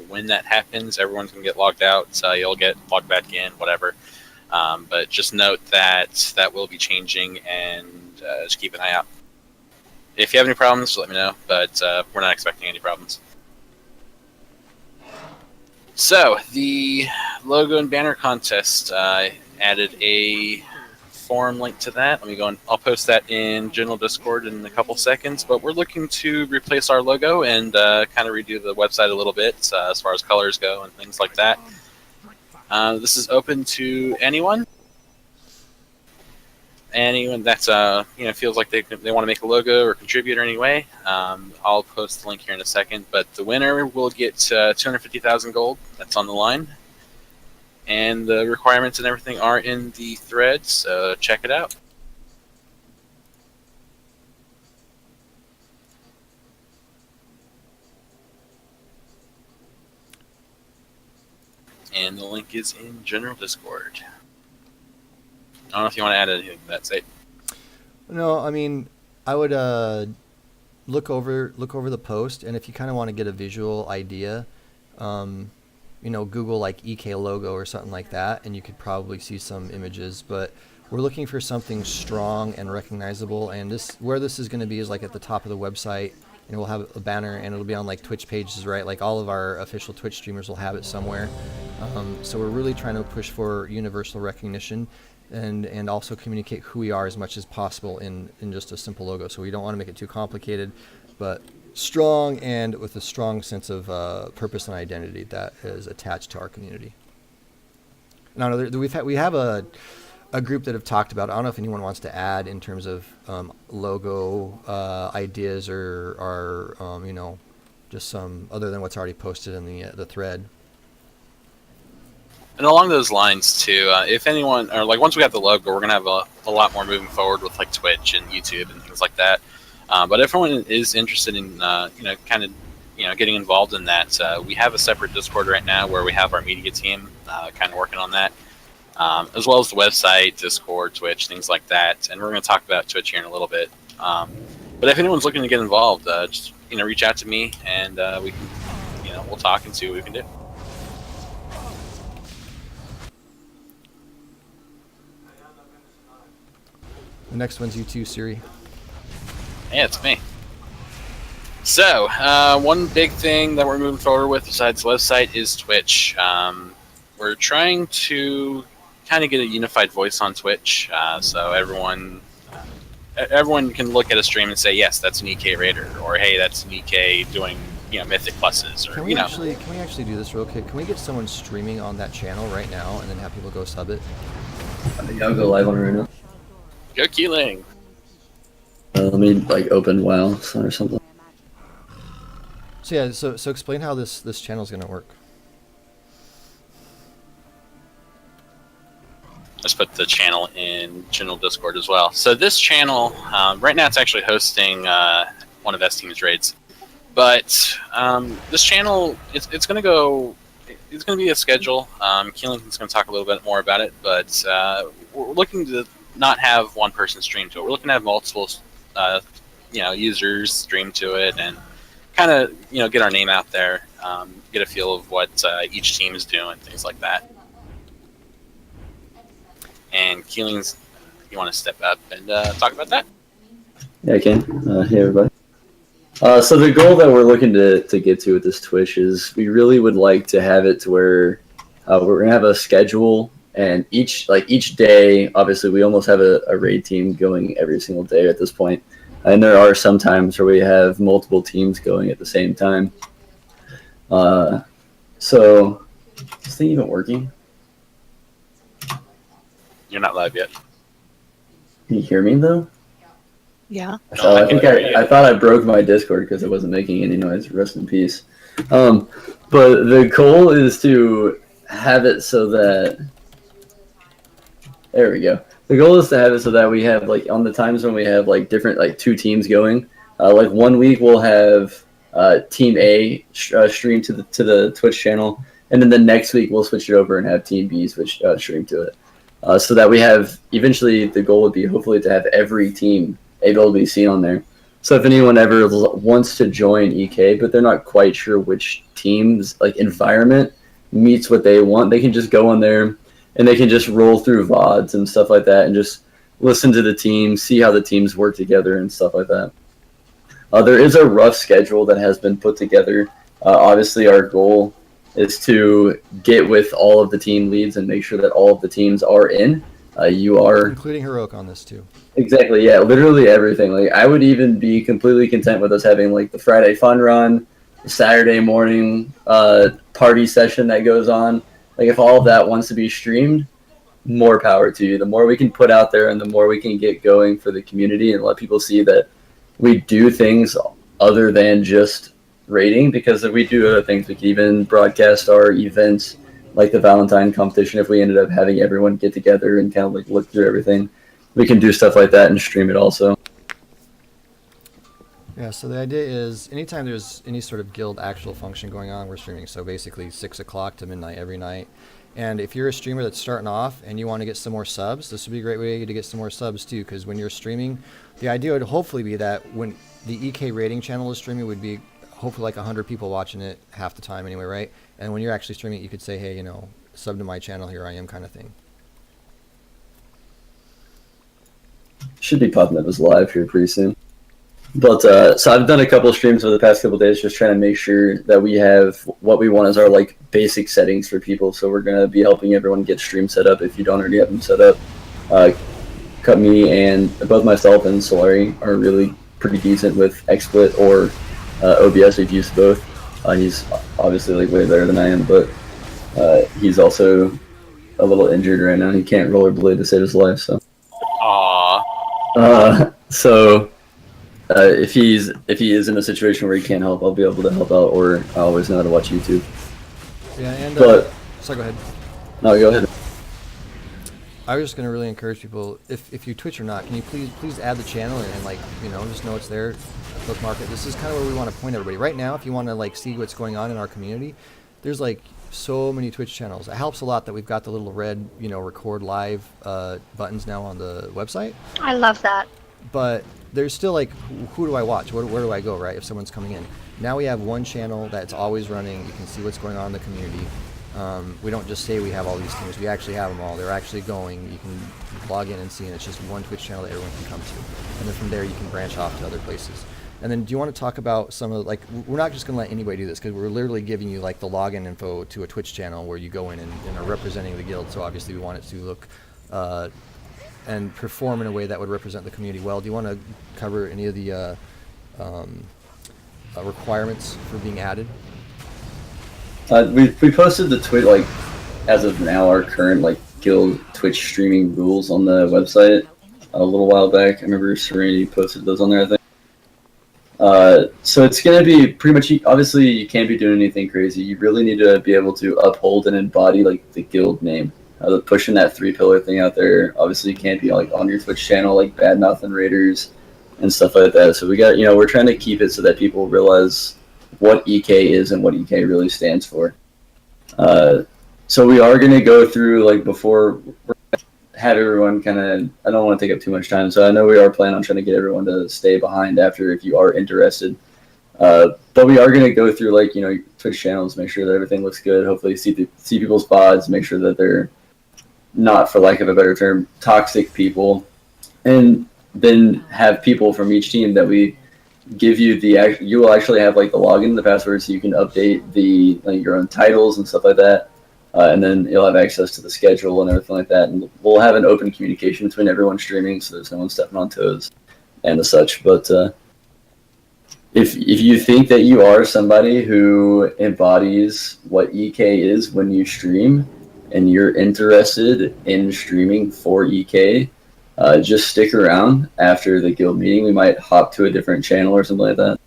When that happens, everyone's going to get logged out. You'll get logged back in, whatever. But just note that that will be changing, and just keep an eye out. If you have any problems, let me know, but we're not expecting any problems. So, the logo and banner contest, added a forum link to that. Let me go and I'll post that in general Discord in a couple seconds, but we're looking to replace our logo and kind of redo the website a little bit as far as colors go and things like that. This is open to anyone that feels like they want to make a logo or contribute in any way. I'll post the link here in a second, but the winner will get 250,000 gold. That's on the line, and the requirements and everything are in the thread, so check it out. And the link is in general Discord. I don't know if you want to add anything to that, Satan. No, I mean, I would look over the post, and if you kind of want to get a visual idea, Google like EK logo or something like that, and you could probably see some images. But we're looking for something strong and recognizable, and where this is going to be is like at the top of the website. We'll have a banner, and it'll be on like Twitch pages, right? Like all of our official Twitch streamers will have it somewhere. So we're really trying to push for universal recognition and also communicate who we are as much as possible in just a simple logo. So we don't want to make it too complicated, but strong and with a strong sense of purpose and identity that is attached to our community. Now, we have a group that have talked about. I don't know if anyone wants to add in terms of logo ideas or just some other than what's already posted in the thread. And along those lines too, if anyone, or like once we have the logo, we're gonna have a lot more moving forward with like Twitch and YouTube and things like that. But if anyone is interested in getting involved in that, we have a separate Discord right now where we have our media team kind of working on that, as well as the website, Discord, Twitch, things like that. And we're going to talk about Twitch here in a little bit. But if anyone's looking to get involved, just reach out to me, and we can, we'll talk and see what we can do. The next one's you too, Siri. Yeah, it's me. So, one big thing that we're moving forward with besides the website is Twitch. We're trying to kind of get a unified voice on Twitch, so everyone can look at a stream and say, yes, that's an EK Raider, or hey, that's an EK doing Mythic pluses, or Can we actually do this real quick? Can we get someone streaming on that channel right now and then have people go sub it? Yeah, I'll go live on it right now. Go Keeling. Let me like open WoW or something. So yeah, so explain how this channel is going to work. Let's put the channel in general Discord as well. So this channel, right now it's actually hosting one of S-Team's raids. But this channel, it's going to be a schedule. Keelan's going to talk a little bit more about it, but we're looking to not have one person stream to it. We're looking to have multiple, users stream to it, and kind of, get our name out there, get a feel of what each team is doing, things like that. And Keeling's, you want to step up and talk about that? Yeah, I can. Hey, everybody. So the goal that we're looking to get to with this Twitch is we really would like to have it to where we're going to have a schedule, and each day, obviously, we almost have a raid team going every single day at this point. And there are some times where we have multiple teams going at the same time. So, is this thing even working? You're not live yet. Can you hear me, though? Yeah. I thought I broke my Discord because it wasn't making any noise. Rest in peace. But the goal is to have it so that... There we go. The goal is to have it so that we have, like, on the times when we have, like, different, like, two teams going, like, 1 week we'll have Team A stream to the Twitch channel, and then the next week we'll switch it over and have Team B switch stream to it. So that we have, eventually the goal would be hopefully to have every team able to be seen on there. So if anyone ever wants to join EK, but they're not quite sure which team's like environment meets what they want, they can just go on there and they can just roll through VODs and stuff like that and just listen to the team, see how the teams work together and stuff like that. There is a rough schedule that has been put together. Obviously our goal is to get with all of the team leads and make sure that all of the teams are in. You are including Heroic on this too. Exactly, yeah, literally everything. Like I would even be completely content with us having like the Friday fun run, the Saturday morning party session that goes on. Like if all of that wants to be streamed, more power to you. The more we can put out there and the more we can get going for the community and let people see that we do things other than just rating, because if we do other things, we can even broadcast our events like the Valentine competition. If we ended up having everyone get together and kind of like look through everything, we can do stuff like that and stream it also. Yeah, so the idea is anytime there's any sort of guild actual function going on, we're streaming. So basically 6 o'clock to midnight every night. And if you're a streamer that's starting off and you want to get some more subs, this would be a great way to get some more subs too, because when you're streaming, the idea would hopefully be that when the EK rating channel is streaming, would be hopefully like 100 people watching it half the time anyway, right? And when you're actually streaming it, you could say, hey, sub to my channel, here I am, kind of thing. Should be popping up as live here pretty soon. But so I've done a couple streams over the past couple days, just trying to make sure that we have what we want as our like basic settings for people. So we're gonna be helping everyone get stream set up if you don't already have them set up. Me and both myself and Solari are really pretty decent with XSplit or OBS. We've used both. He's obviously like way better than I am, but he's also a little injured right now. He can't rollerblade to save his life. So. Aww. If he is in a situation where he can't help, I'll be able to help out, or I always know how to watch YouTube. Yeah, and so go ahead. No, go ahead. I was just gonna really encourage people, if you Twitch or not, can you please add the channel and like just know it's there, bookmark it. This is kind of where we want to point everybody right now. If you want to like see what's going on in our community, there's like so many Twitch channels. It helps a lot that we've got the little red record live buttons now on the website. I love that. But there's still like, who do I watch? Where do I go, right? If someone's coming in. Now we have one channel that's always running. You can see what's going on in the community. We don't just say we have all these teams. We actually have them all. They're actually going. You can log in and see, and it's just one Twitch channel that everyone can come to. And then from there, you can branch off to other places. And then do you want to talk about some of, like, we're not just going to let anybody do this, because we're literally giving you like the login info to a Twitch channel where you go in and are representing the guild. So obviously we want it to look and perform in a way that would represent the community well. Do you want to cover any of the requirements for being added? We posted the Twitch, like, as of now, our current like guild Twitch streaming rules on the website a little while back. I remember Serenity posted those on there, I think. So it's going to be pretty much, obviously you can't be doing anything crazy. You really need to be able to uphold and embody like the guild name. Pushing that 3-pillar thing out there. Obviously you can't be like on your Twitch channel like bad-mouthing raiders and stuff like that. So we got, we're trying to keep it so that people realize what EK is and what EK really stands for. So we are going to go through, like, before have everyone kind of, I don't want to take up too much time, so I know we are planning on trying to get everyone to stay behind after if you are interested. But we are going to go through, like, Twitch channels, make sure that everything looks good, hopefully see people's VODs, make sure that they're not, for lack of a better term, toxic people, and then have people from each team that we give you you will actually have like the login and the password, so you can update your own titles and stuff like that. And then you'll have access to the schedule and everything like that. And we'll have an open communication between everyone streaming, so there's no one stepping on toes and the such. But if you think that you are somebody who embodies what EK is when you stream, and you're interested in streaming for EK, just stick around after the guild meeting. We might hop to a different channel or something like that.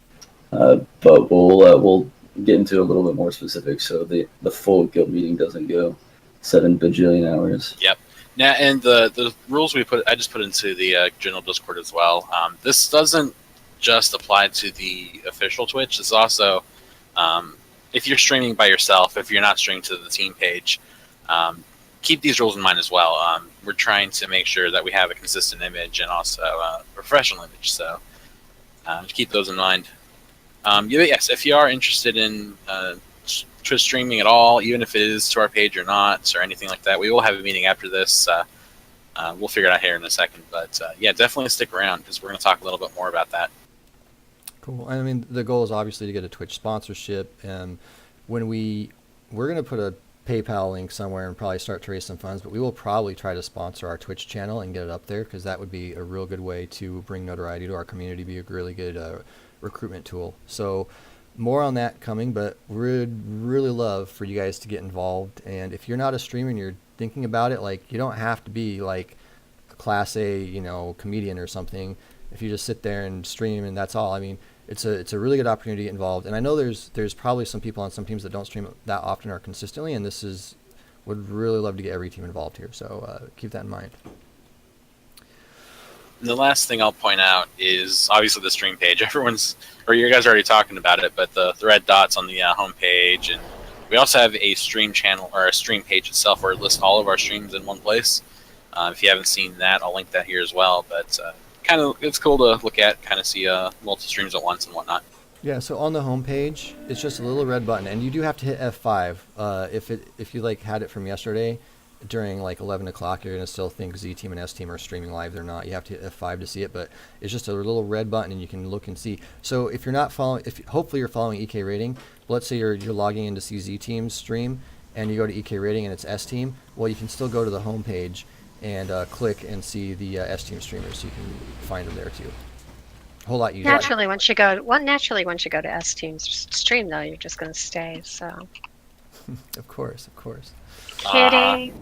But we'll get into a little bit more specific, so the full guild meeting doesn't go 7 bajillion hours. Yep. Now, and the rules I just put into the general Discord as well. This doesn't just apply to the official Twitch. It's also if you're streaming by yourself, if you're not streaming to the team page, keep these rules in mind as well. We're trying to make sure that we have a consistent image and also a professional image, so keep those in mind. Yes, if you are interested in Twitch streaming at all, even if it is to our page or not, or anything like that, we will have a meeting after this. We'll figure it out here in a second, but yeah, definitely stick around because we're going to talk a little bit more about that. Cool. I mean, the goal is obviously to get a Twitch sponsorship, and when we're going to put a PayPal link somewhere and probably start to raise some funds, but we will probably try to sponsor our Twitch channel and get it up there, because that would be a real good way to bring notoriety to our community, be a really good recruitment tool. So more on that coming, but we'd really love for you guys to get involved. And if you're not a streamer and you're thinking about it, like, you don't have to be like a class A, comedian or something. If you just sit there and stream and that's all, I mean, it's a really good opportunity to get involved. And I know there's probably some people on some teams that don't stream that often or consistently, and would really love to get every team involved here. So keep that in mind. And the last thing I'll point out is obviously the stream page. You guys are already talking about it, but the red dots on the home page, and we also have a stream channel or a stream page itself where it lists all of our streams in one place. If you haven't seen that, I'll link that here as well. But it's cool to look at, kind of see multiple streams at once and whatnot. Yeah, so on the home page, it's just a little red button, and you do have to hit F5. If you had it from yesterday, during 11 o'clock, you're going to still think Z Team and S Team are streaming live. They're not. You have to hit F5 to see it, but it's just a little red button and you can look and see. So if you're not following, hopefully you're following EK Rating, but let's say you're logging in to see Z Team's stream and you go to EK Rating and it's S Team, well, you can still go to the home page and click and see the S Team streamers, so you can find them there too. A whole lot easier. Naturally, once you go to S Team's stream, though, you're just going to stay. So. Of course. Kitty.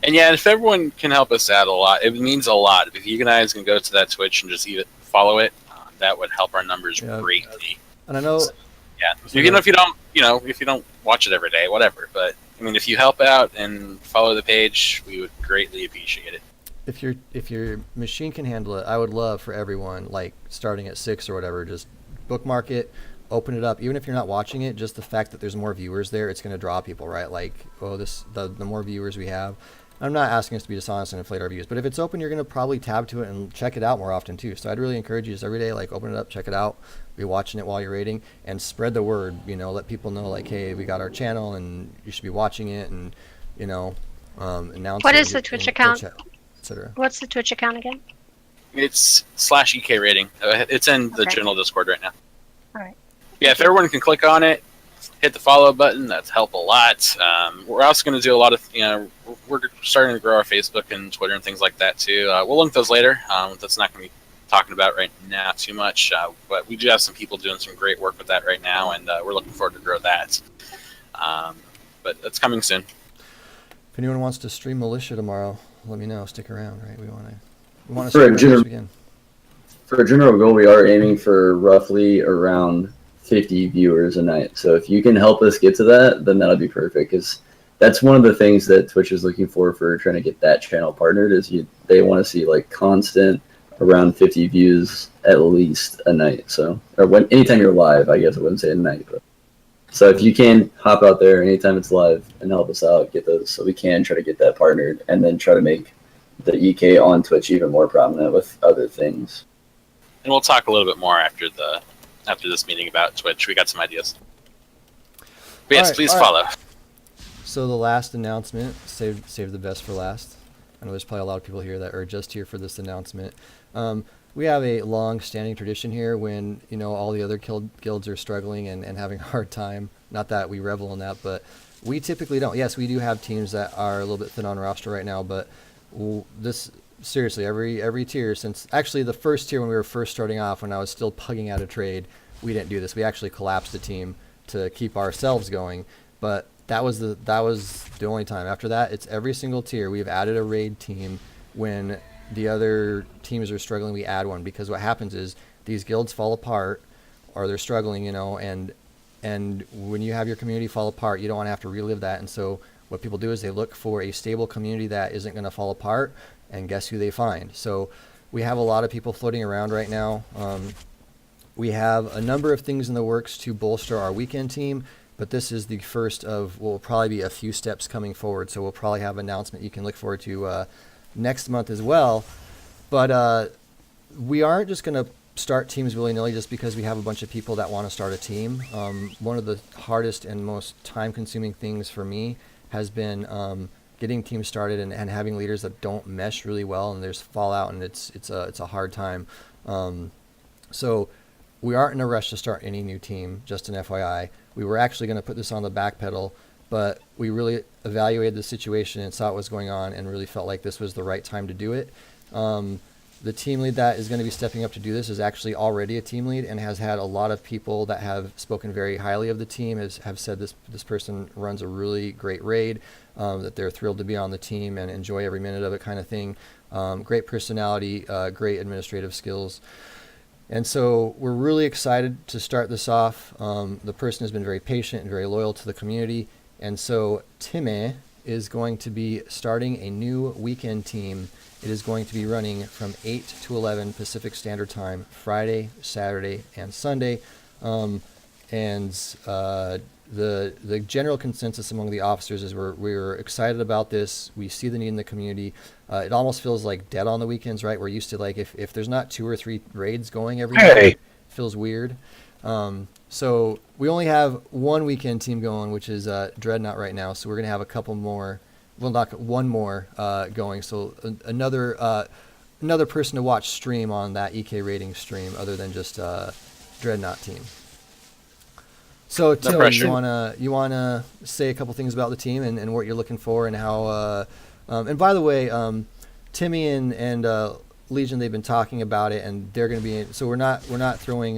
And yeah, if everyone can help us out a lot, it means a lot. If you guys can go to that Twitch and just follow it, that would help our numbers greatly. And I know. Yeah, even if you don't watch it every day, whatever. But I mean, if you help out and follow the page, we would greatly appreciate it. If your machine can handle it, I would love for everyone, starting at 6 or whatever, just bookmark it, open it up. Even if you're not watching it, just the fact that there's more viewers there, it's going to draw people, right? The more viewers we have. I'm not asking us to be dishonest and inflate our views, but if it's open, you're going to probably tab to it and check it out more often too. So I'd really encourage you just every day, open it up, check it out, be watching it while you're rating, and spread the word. Let people know, hey, we got our channel and you should be watching it, and announce. What is the Twitch account? Etc. What's the Twitch account again? It's /EK rating. It's in the Okay. general Discord right now. All right. Yeah, if everyone can click on it, hit the follow button, that's help a lot. We're also going to do a lot of, we're starting to grow our Facebook and Twitter and things like that too. We'll link those later. That's not going to be talking about right now too much, but we do have some people doing some great work with that right now, and we're looking forward to grow that. But that's coming soon. If anyone wants to stream Militia tomorrow, let me know. Stick around, right? We want to For a stream it general- this weekend. For a general goal, we are aiming for roughly around 50 viewers a night. So if you can help us get to that, then that'll be perfect. Because that's one of the things that Twitch is looking for trying to get that channel partnered. Is they want to see like constant around 50 views at least a night. So anytime you're live, I guess I wouldn't say a night, but so if you can hop out there anytime it's live and help us out, get those, so we can try to get that partnered, and then try to make the EK on Twitch even more prominent with other things. And we'll talk a little bit more after this meeting about Twitch. We got some ideas. But yes, All right, please all right. follow. So the last announcement, save the best for last. I know there's probably a lot of people here that are just here for this announcement. We have a long-standing tradition here when all the other guilds are struggling and having a hard time. Not that we revel in that, but we typically don't. Yes, we do have teams that are a little bit thin on roster right now, but this seriously every tier since actually the first tier when we were first starting off, when I was still pugging out a trade, we didn't do this. We actually collapsed the team to keep ourselves going, but that was the only time. After that, it's every single tier. We've added a raid team when the other teams are struggling. We add one, because what happens is these guilds fall apart, or they're struggling, and when you have your community fall apart, you don't want to have to relive that. And so what people do is they look for a stable community that isn't going to fall apart, and guess who they find? So we have a lot of people floating around right now. We have a number of things in the works to bolster our weekend team, but this is the first of what will probably be a few steps coming forward. So we'll probably have an announcement you can look forward to next month as well. But we aren't just going to start teams willy-nilly just because we have a bunch of people that want to start a team. One of the hardest and most time-consuming things for me has been getting teams started and having leaders that don't mesh really well, and there's fallout, and it's a hard time. So we aren't in a rush to start any new team, just an FYI. We were actually going to put this on the back pedal, but we really evaluated the situation and saw what was going on and really felt like this was the right time to do it. The team lead that is going to be stepping up to do this is actually already a team lead and has had a lot of people that have spoken very highly of the team, have said this person runs a really great raid, that they're thrilled to be on the team and enjoy every minute of it, kind of thing. Great personality, great administrative skills. And so we're really excited to start this off. The person has been very patient and very loyal to the community. And so Time is going to be starting a new weekend team. It is going to be running from 8 to 11 Pacific Standard Time, Friday, Saturday, and Sunday. The general consensus among the officers is we're excited about this. We see the need in the community. It almost feels like dead on the weekends, right? We're used to, like, if there's not 2 or 3 raids going every night, it feels weird. So we only have one weekend team going, which is Dreadnought right now. So we're gonna have a couple more. Well, not one more going. So another person to watch stream on that EK rating stream, other than just Dreadnought team. So Tilly, pressure. you wanna say a couple things about the team and what you're looking for and how. And by the way, Timmy and Legion, they've been talking about it, and they're going to be. So we're not throwing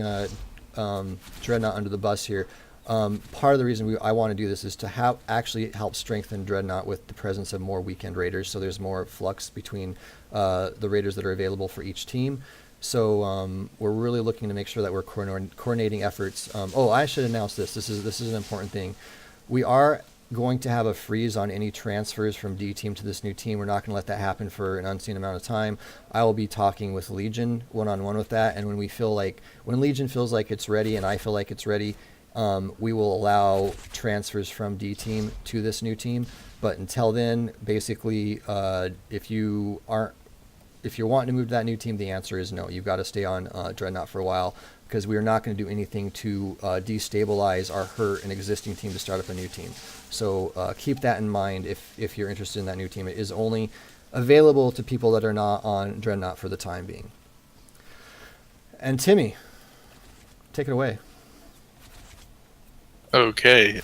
Dreadnought under the bus here. Part of the reason I want to do this is to actually help strengthen Dreadnought with the presence of more weekend raiders, so there's more flux between the raiders that are available for each team. So we're really looking to make sure that we're coordinating efforts. I should announce this. This is an important thing. We are going to have a freeze on any transfers from D team to this new team. We're not going to let that happen for an unseen amount of time. I will be talking with Legion one-on-one with that, and when Legion feels like it's ready and I feel like it's ready, we will allow transfers from D team to this new team. But until then, basically, if you're wanting to move to that new team, the answer is no. You've got to stay on Dreadnought for a while, because we are not going to do anything to destabilize or hurt an existing team to start up a new team. So keep that in mind if you're interested in that new team. It is only available to people that are not on Dreadnought for the time being. And Timmy, take it away. Okay.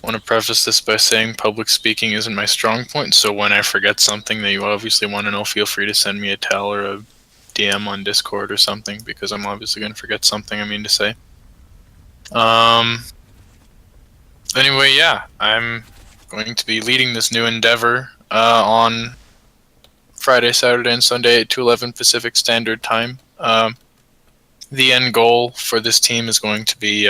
Want to preface this by saying public speaking isn't my strong point, so when I forget something that you obviously want to know, feel free to send me a tell or a DM on Discord or something, because I'm obviously going to forget something I mean to say. Anyway, yeah, I'm going to be leading this new endeavor on Friday, Saturday, and Sunday at 2:11 Pacific Standard Time. The end goal for this team is going to be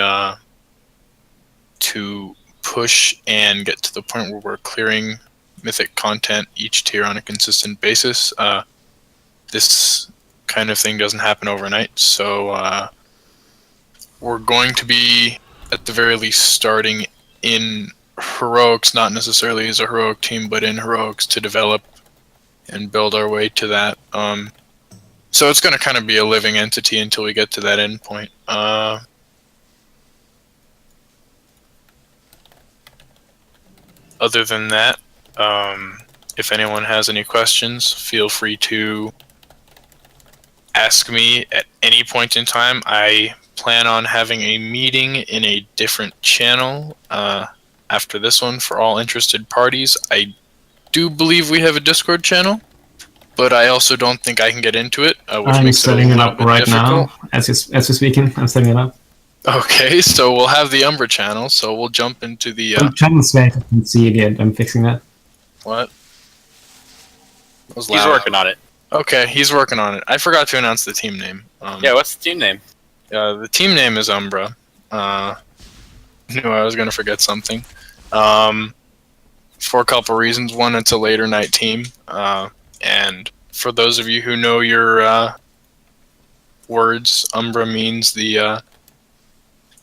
to push and get to the point where we're clearing mythic content each tier on a consistent basis. This kind of thing doesn't happen overnight, so we're going to be at the very least starting in heroics, not necessarily as a heroic team, but in heroics to develop and build our way to that. So it's going to kind of be a living entity until we get to that end point. Other than that, if anyone has any questions, feel free to ask me at any point in time. I plan on having a meeting in a different channel after this one for all interested parties. I do believe we have a Discord channel, but I also don't think I can get into it, which I'm makes setting it it a little up bit right difficult. now. As you're speaking, I'm setting it up. Okay, so we'll have the Umbra channel, so we'll jump into the... The channel's back. I can see it yet. I'm fixing that. What? That was He's loud. working on it. Okay, he's working on it. I forgot to announce the team name. Yeah, what's the team name? The team name is Umbra. Knew I was going to forget something. For a couple reasons. One, it's a later night team. And for those of you who know your words, Umbra means the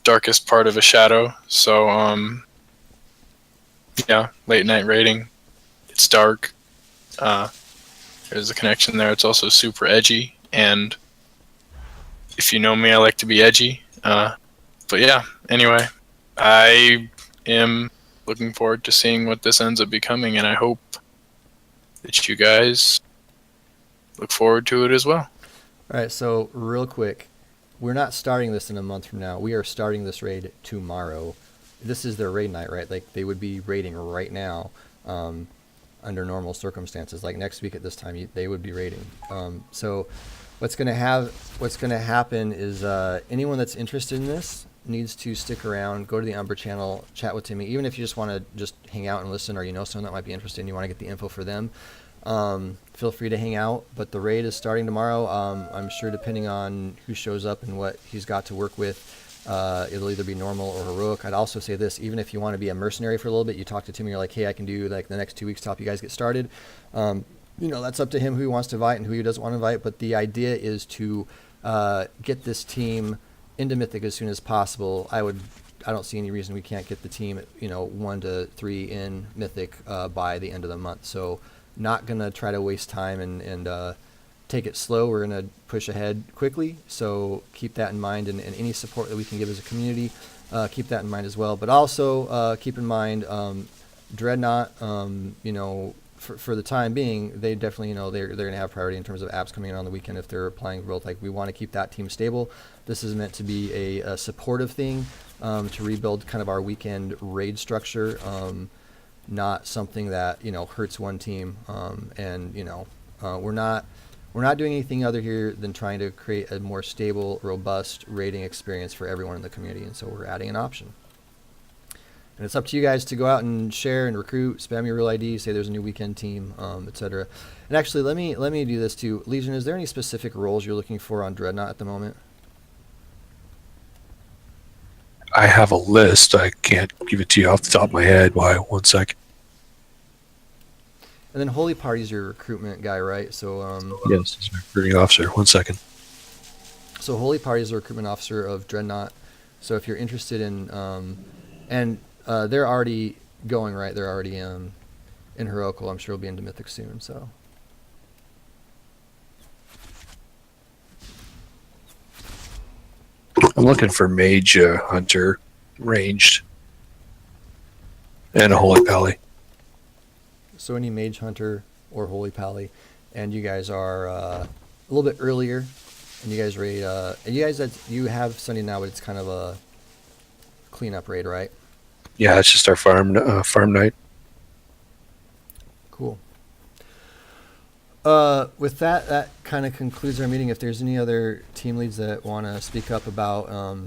darkest part of a shadow. So, yeah, late night raiding. It's dark. There's a connection there. It's also super edgy. And if you know me, I like to be edgy. But yeah, anyway, I am looking forward to seeing what this ends up becoming, and I hope that you guys look forward to it as well. All right, so real quick, we're not starting this in a month from now. We are starting this raid tomorrow. This is their raid night, right? Like, they would be raiding right now under normal circumstances. Like next week at this time, they would be raiding. So what's going to happen is anyone that's interested in this needs to stick around, go to the Umbra channel, chat with Timmy. Even if you just want to just hang out and listen, or you know someone that might be interested and you want to get the info for them, feel free to hang out. But the raid is starting tomorrow. I'm sure depending on who shows up and what he's got to work with, it'll either be normal or heroic. I'd also say this, even if you want to be a mercenary for a little bit, you talk to Timmy, you're like, hey, I can do like the next 2 weeks to help you guys get started. You know, that's up to him who he wants to invite and who he doesn't want to invite. But the idea is to get this team into Mythic as soon as possible. I don't see any reason we can't get the team at 1 to 3 in Mythic by the end of the month. So not gonna try to waste time and take it slow. We're gonna push ahead quickly. So keep that in mind, and any support that we can give as a community, keep that in mind as well. But also keep in mind Dreadnought. For the time being, they definitely, they're going to have priority in terms of apps coming in on the weekend if they're applying growth. Like, we want to keep that team stable. This is meant to be a supportive thing to rebuild kind of our weekend raid structure, not something that hurts one team. We're not doing anything other here than trying to create a more stable, robust raiding experience for everyone in the community, and so we're adding an option. And it's up to you guys to go out and share and recruit, spam your real ID, say there's a new weekend team, etc. And actually, let me do this too. Legion, is there any specific roles you're looking for on Dreadnought at the moment? I have a list. I can't give it to you off the top of my head. Why? 1 second. And then Holy Party's your recruitment guy, right? So yes, he's my recruiting officer. 1 second. So Holy Party is the recruitment officer of Dreadnought. So if you're interested in they're already going, right? They're already in Heroical. I'm sure we'll be into Mythic soon. So I'm looking for Mage Hunter, ranged, and a Holy Pally. So any Mage Hunter or Holy Pally. and you guys are a little bit earlier, and you guys raid. And you guys you have Sunday now, but it's kind of a cleanup raid, right? Yeah, it's just our farm night. Cool. With that, that kind of concludes our meeting. If there's any other team leads that want to speak up about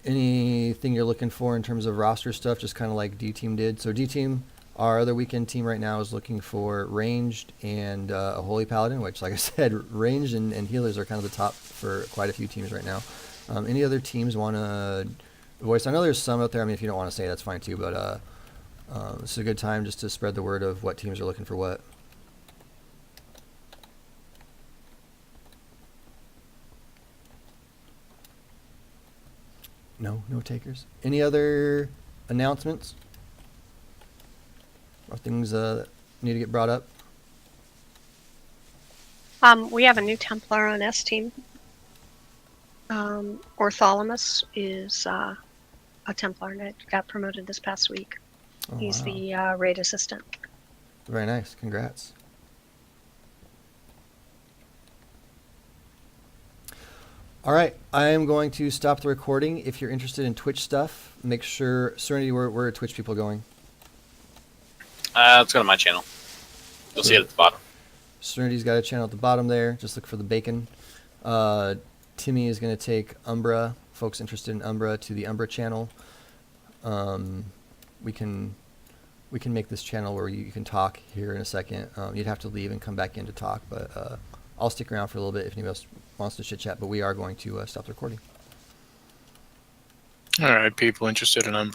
anything you're looking for in terms of roster stuff, just kind of like D Team did. So D Team, our other weekend team right now, is looking for ranged and a holy paladin, which, like I said, ranged and healers are kind of the top for quite a few teams right now. Any other teams want to voice? I know there's some out there. I mean, if you don't want to say, that's fine too. But this is a good time just to spread the word of what teams are looking for what. No takers. Any other announcements or things that need to get brought up? We have a new Templar on S team. Ortholomus is a Templar that got promoted this past week. Oh, He's wow. the raid assistant. Very nice. Congrats. All right, I am going to stop the recording. If you're interested in Twitch stuff, make sure Serenity, where are Twitch people going? Let's go to my channel. You'll see it at the bottom. Serenity's got a channel at the bottom there. Just look for the bacon. Timmy is going to take Umbra, folks interested in Umbra, to the Umbra channel. We can make this channel where you can talk here in a second. You'd have to leave and come back in to talk, but I'll stick around for a little bit if anybody else wants to chit chat. But we are going to stop the recording. All right, people interested in Umbra.